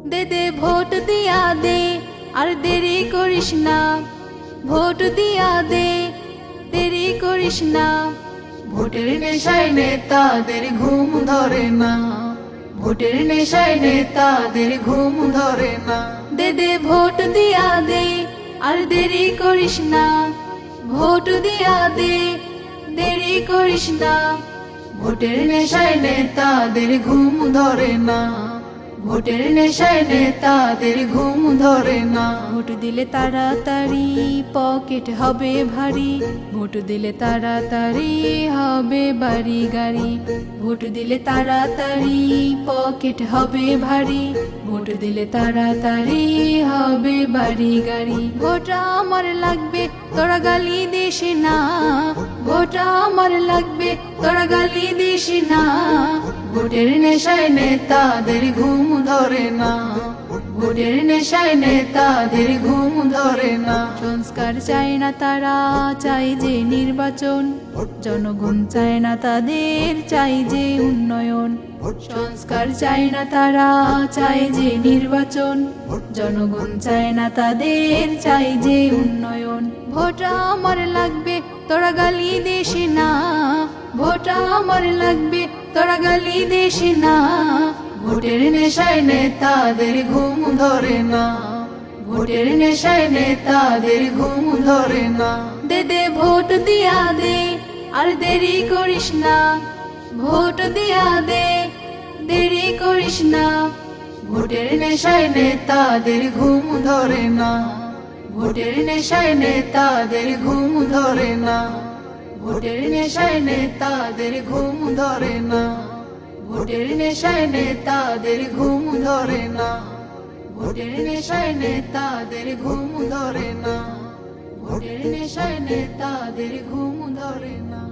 দে দে vote দিয়া দে, আর দেরি করিস না। ভোট দিয়া দে, দেরি করিস না। ভোটের নেশায় নেতাদের ঘুম ধরে না, ভোটের নেশায় নেতাদের ঘুম ধরে না। দে দে ভোট দিয়া দে, আর দেরি করিস না। ভোট দিয়া দে, দেরি করিস না। ভোটের নেশায় নেতাদের ঘুম ধরে না, ভোটের নেশায় নেতাদের ঘুম ধরে না। ভোট দিলে তাড়াতাড়ি পকেট হবে ভারী, ভোট দিলে তাড়াতাড়ি হবে বাড়ি গাড়ি। ভোট দিলে তাড়াতাড়ি পকেট হবে ভারী, ভোট দিলে তাড়াতাড়ি হবে বাড়ি গাড়ি। ভোট আমার লাগবে, তোরা গালি দিস না। ভোট আমার লাগবে, তোরা গালি দিস না। ভোটের নেশায় নেতাদের ঘুম ধরে না, ভোটের নেশায় নেতাদের ঘুম ধরে না। সংস্কার চায় না তারা, চাই যে নির্বাচন। জনগণ চায় না তাদের, চাই যে উন্নয়ন। সংস্কার চায় না তারা, চাই যে নির্বাচন। জনগণ চায় না তাদের, চাই যে উন্নয়ন। ভোট আমার লাগবে, তোরা গালি দিস না। ভোট আমার লাগবে, তোরা গালি দিস না। ভোটের নেশায় নেতাদের ঘুম ধরে না, ভোটের নেশায় নেতাদের ঘুম ধরে না। দে দে ভোট দিয়া দে, আর দেরি করিস না। ভোট দিয়া দে, দেরি করিস না। ভোটের নেশায় নেতাদের ঘুম ধরে না, ভোটের নেশায় নেতাদের ঘুম ধরে না। ভোটের নেশায় নেতাদের ঘুম ধরে না, ভোটের নেশায় নেতাদের ঘুম ধরে না। ভোটের নেশায় নেতাদের ঘুম ধরে না, ভোটের নেশায় নেতাদের ঘুম ধরে না।